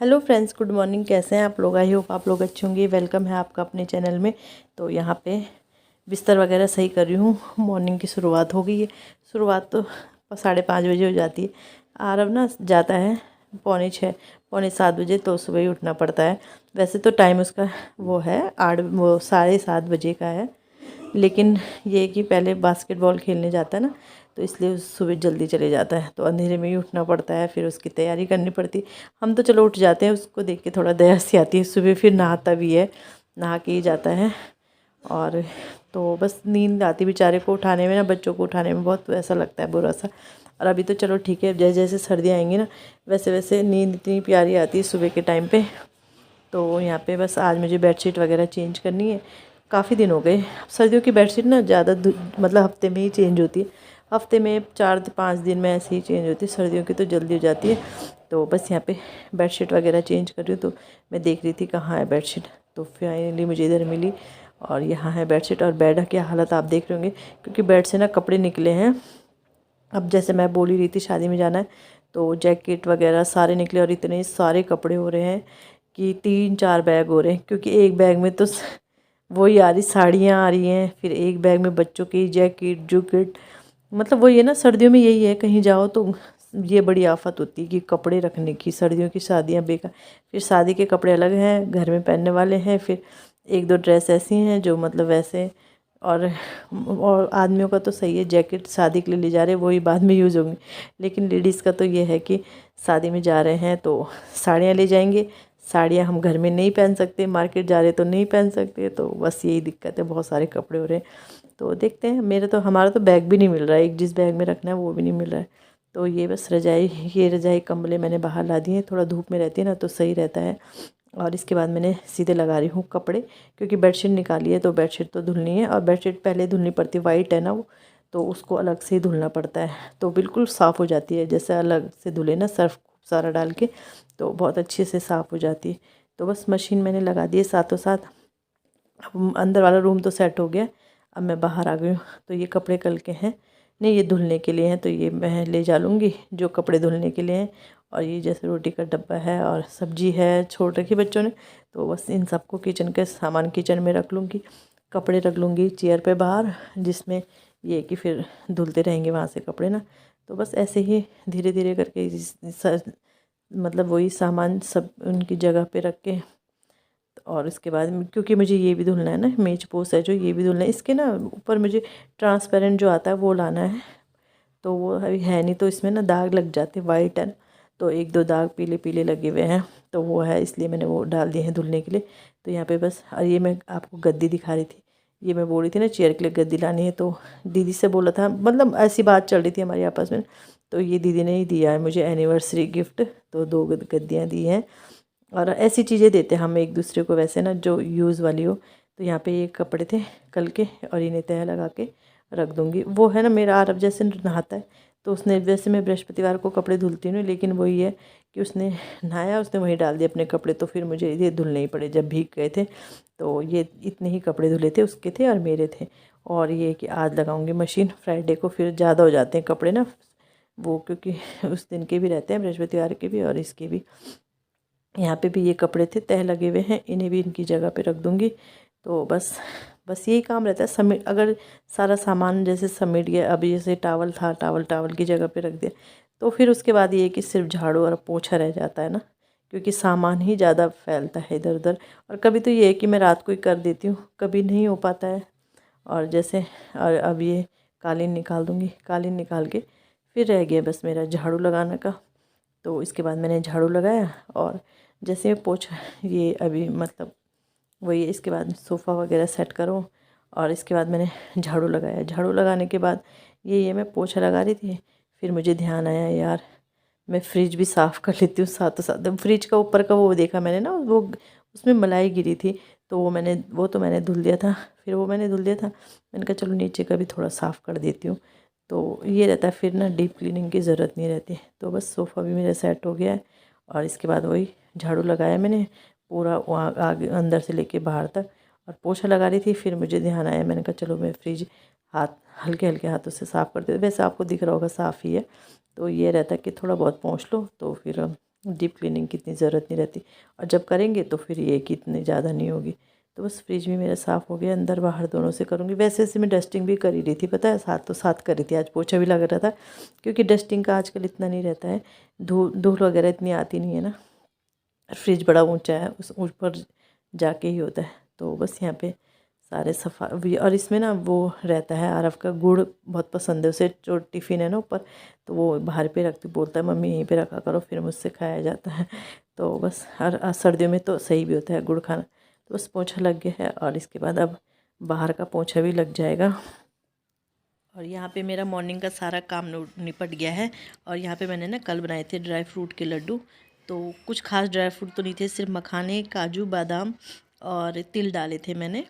Hello friends, good morning. कैसे हैं आप लोग? आई होप आप लोग अच्छे होंगे। वेलकम है आपका अपने चैनल में। तो यहाँ पे बिस्तर वगैरह सही कर रही हूँ। मॉर्निंग की शुरुआत हो गई है। शुरुआत तो 5:30 बजे हो जाती है। आरव ना जाता है 6:45 7 बजे, तो सुबह ही उठना पड़ता है। वैसे तो टाइम उसका वो है 7:30 बजे का है, लेकिन ये है कि पहले बास्केटबॉल खेलने जाता है ना, तो इसलिए सुबह जल्दी चले जाता है, तो अंधेरे में ही उठना पड़ता है, फिर उसकी तैयारी करनी पड़ती। हम तो चलो उठ जाते हैं, उसको देख के थोड़ा दया सी आती है। सुबह फिर नहाता भी है, नहा के ही जाता है। और तो बस नींद आती बेचारे को उठाने में ना, बच्चों को उठाने में बहुत ऐसा लगता है बुरा सा। और अभी तो चलो ठीक है, जैसे जैसे सर्दियाँ आएंगी ना, वैसे वैसे नींद इतनी प्यारी आती है सुबह के टाइम पे। तो यहाँ पे बस आज मुझे बेडशीट वगैरह चेंज करनी है। काफ़ी दिन हो गए। सर्दियों की बेडशीट ना ज़्यादा मतलब हफ्ते में ही चेंज होती है। हफ्ते में 4 5 दिन में ऐसे ही चेंज होती है। सर्दियों की तो जल्दी हो जाती है। तो बस यहाँ पे बेडशीट वगैरह चेंज कर रही हूँ। तो मैं देख रही थी कहाँ है बेडशीट, तो फाइनली मुझे इधर मिली। और यहाँ है बेडशीट। और बेड की हालत आप देख रहे होंगे, क्योंकि बेड से ना कपड़े निकले हैं। अब जैसे मैं बोल ही रही थी शादी में जाना है, तो जैकेट वगैरह सारे निकले। और इतने सारे कपड़े हो रहे हैं कि 3 4 बैग हो रहे हैं, क्योंकि एक बैग में तो वही आ रही साड़ियाँ आ रही हैं, फिर एक बैग में बच्चों की जैकेट जूकेट। मतलब वही है ना, सर्दियों में यही है, कहीं जाओ तो ये बड़ी आफत होती है कि कपड़े रखने की। सर्दियों की शादियाँ बेकार। फिर शादी के कपड़े अलग हैं, घर में पहनने वाले हैं। फिर एक दो ड्रेस ऐसी हैं जो मतलब वैसे। और आदमियों का तो सही है, जैकेट शादी के लिए ले जा रहे हैं, वही बाद में यूज़ होंगी। लेकिन लेडीज़ का तो ये है कि शादी में जा रहे हैं तो साड़ियाँ ले जाएंगे। साड़ियाँ हम घर में नहीं पहन सकते, मार्केट जा रहे तो नहीं पहन सकते। तो बस यही दिक्कत है, बहुत सारे कपड़े हो रहे हैं। तो देखते हैं। हमारा तो बैग भी नहीं मिल रहा है, एक जिस बैग में रखना है वो भी नहीं मिल रहा है। तो ये बस ये रजाई कंबले मैंने बाहर ला दिए हैं, थोड़ा धूप में रहती है ना तो सही रहता है। और इसके बाद मैंने सीधे लगा रही हूँ कपड़े, क्योंकि बेडशीट निकाली है तो बेडशीट तो धुलनी है। और बेडशीट पहले धुलनी पड़ती है, वाइट है ना वो, तो उसको अलग से ही धुलना पड़ता है। तो बिल्कुल साफ़ हो जाती है, जैसे अलग से धुले ना सर्फ सारा डाल के, तो बहुत अच्छे से साफ़ हो जाती है। तो बस मशीन मैंने लगा दी है साथों साथ। अब अंदर वाला रूम तो सेट हो गया। अब मैं बाहर आ गई हूँ। तो ये कपड़े कल के हैं, नहीं ये धुलने के लिए हैं, तो ये मैं ले जा लूँगी जो कपड़े धुलने के लिए हैं। और ये जैसे रोटी का डब्बा है और सब्जी है छोड़ रखी बच्चों ने, तो बस इन सबको किचन के सामान किचन में रख लूँगी। कपड़े रख लूँगी चेयर पे बाहर, जिसमें ये कि फिर धुलते रहेंगे वहाँ से कपड़े ना। तो बस ऐसे ही धीरे धीरे करके मतलब वही सामान सब उनकी जगह पे रख के। और इसके बाद क्योंकि मुझे ये भी धुलना है ना, मेज पोस्ट है जो, ये भी धुलना है। इसके ना ऊपर मुझे ट्रांसपेरेंट जो आता है वो लाना है, तो वो अभी है नहीं, तो इसमें ना दाग लग जाते हैं, वाइट है ना, तो एक दो दाग पीले पीले लगे हुए हैं, तो वो है, इसलिए मैंने वो डाल दिए हैं धुलने के लिए। तो यहाँ पे बस। और ये मैं आपको गद्दी दिखा रही थी, ये मैं बोल रही थी ना चेयर के लिए गद्दी लानी है, तो दीदी से बोला था, मतलब ऐसी बात चल रही थी हमारी आपस में। तो ये दीदी ने ही दिया है मुझे एनिवर्सरी गिफ्ट, तो 2 गद्दियाँ दी हैं। और ऐसी चीज़ें देते हैं हम एक दूसरे को वैसे ना, जो यूज़ वाली हो। तो यहाँ पे ये कपड़े थे कल के, और इन्हें तह लगा के रख दूँगी। वो है ना मेरा आरव जैसे नहाता है, तो उसने, वैसे मैं बृहस्पतिवार को कपड़े धुलती हूँ, लेकिन वही है कि उसने नहाया, उसने वहीं डाल दिए अपने कपड़े, तो फिर मुझे ये धुलने ही पड़े जब भीग गए थे। तो ये इतने ही कपड़े धुले थे, उसके थे और मेरे थे। और ये कि आज लगाऊंगी मशीन, फ्राइडे को फिर ज़्यादा हो जाते हैं कपड़े ना वो, क्योंकि उस दिन के भी रहते हैं, बृहस्पतिवार के भी और इसके भी। यहाँ पे भी ये कपड़े थे तह लगे हुए हैं, इन्हें भी इनकी जगह पे रख दूँगी। तो बस यही काम रहता है। समेट, अगर सारा सामान जैसे समेट गया, अभी जैसे टावल था, टावल की जगह पे रख दिया, तो फिर उसके बाद ये कि सिर्फ झाड़ू और पोछा रह जाता है ना, क्योंकि सामान ही ज़्यादा फैलता है इधर उधर। और कभी तो ये है कि मैं रात को ही कर देती हूँ, कभी नहीं हो पाता है। और जैसे, और अब ये कालीन निकाल दूँगी, कालीन निकाल के फिर रह गया बस मेरा झाड़ू लगाने का। तो इसके बाद मैंने झाड़ू लगाया, और जैसे पोछा, ये अभी मतलब वही, इसके बाद सोफ़ा वगैरह सेट करो। और इसके बाद मैंने झाड़ू लगाया। झाड़ू लगाने के बाद ये मैं पोछा लगा रही थी, फिर मुझे ध्यान आया यार मैं फ्रिज भी साफ़ कर लेती हूँ साथों साथ। फ्रिज का ऊपर का वो देखा मैंने ना, वो उसमें मलाई गिरी थी, तो वो तो मैंने धुल दिया था। फिर वो मैंने धुल दिया था, मैंने कहा चलो नीचे का भी थोड़ा साफ़ कर देती हूँ। तो ये रहता है, फिर ना डीप क्लीनिंग की ज़रूरत नहीं रहती। तो बस सोफ़ा भी मेरा सेट हो गया है। और इसके बाद वही झाड़ू लगाया मैंने पूरा, वहाँ आगे अंदर से लेके बाहर तक। और पोछा लगा रही थी, फिर मुझे ध्यान आया, मैंने कहा चलो मैं फ्रिज हाथ हल्के हल्के हाथों से साफ़ कर देती हूँ। वैसे आपको दिख रहा होगा साफ़ ही है। तो ये रहता है कि थोड़ा बहुत पोंछ लो, तो फिर डीप क्लीनिंग की इतनी ज़रूरत नहीं रहती, और जब करेंगे तो फिर ये कि इतनी ज़्यादा नहीं होगी। तो बस फ्रिज भी मेरा साफ़ हो गया, अंदर बाहर दोनों से करूँगी। वैसे ऐसे मैं डस्टिंग भी कर ही रही थी, पता है, साथ तो साथ कर रही थी। आज पोछा भी लग रहा था, क्योंकि डस्टिंग का आजकल इतना नहीं रहता है, धूल वगैरह इतनी आती नहीं है ना। फ्रिज बड़ा ऊंचा है, उस ऊपर जाके ही होता है। तो बस यहाँ पे सारे सफा, और इसमें ना वो रहता है, आरव का गुड़ बहुत पसंद है उसे, जो टिफ़िन है ना ऊपर, तो वो बाहर पे रखती, बोलता है मम्मी यहीं पे रखा करो, फिर मुझसे खाया जाता है। तो बस हर सर्दियों में तो सही भी होता है गुड़ खाना। तो बस पोछा लग गया है, और इसके बाद अब बाहर का पोछा भी लग जाएगा। और यहाँ पे मेरा मॉर्निंग का सारा काम निपट गया है। और यहाँ पे मैंने ना कल बनाए थे ड्राई फ्रूट के लड्डू। तो कुछ खास ड्राई फ्रूट तो नहीं थे, सिर्फ मखाने, काजू, बादाम और तिल डाले थे मैंने,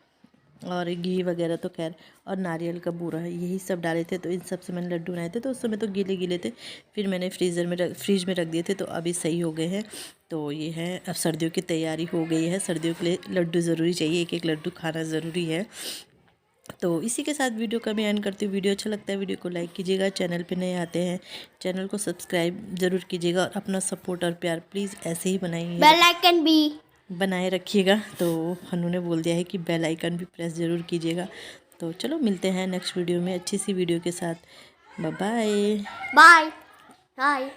और घी वगैरह तो खैर, और नारियल का बूरा, यही सब डाले थे। तो इन सब से मैंने लड्डू बनाए थे। तो उस समय तो गीले गीले थे, फिर मैंने फ्रीज में रख दिए थे, तो अभी सही हो गए हैं। तो ये है, अब सर्दियों की तैयारी हो गई है। सर्दियों के लिए लड्डू ज़रूरी चाहिए, एक एक लड्डू खाना ज़रूरी है। तो इसी के साथ वीडियो का मैं एंड करती हूँ। वीडियो अच्छा लगता है वीडियो को लाइक कीजिएगा, चैनल पे नए आते हैं चैनल को सब्सक्राइब ज़रूर कीजिएगा, और अपना सपोर्ट और प्यार प्लीज़ ऐसे ही बेल आइकन भी बनाए रखिएगा। तो हनु ने बोल दिया है कि बेल आइकन भी प्रेस ज़रूर कीजिएगा। तो चलो मिलते हैं नेक्स्ट वीडियो में अच्छी सी वीडियो के साथ। Bye bye. Bye bye.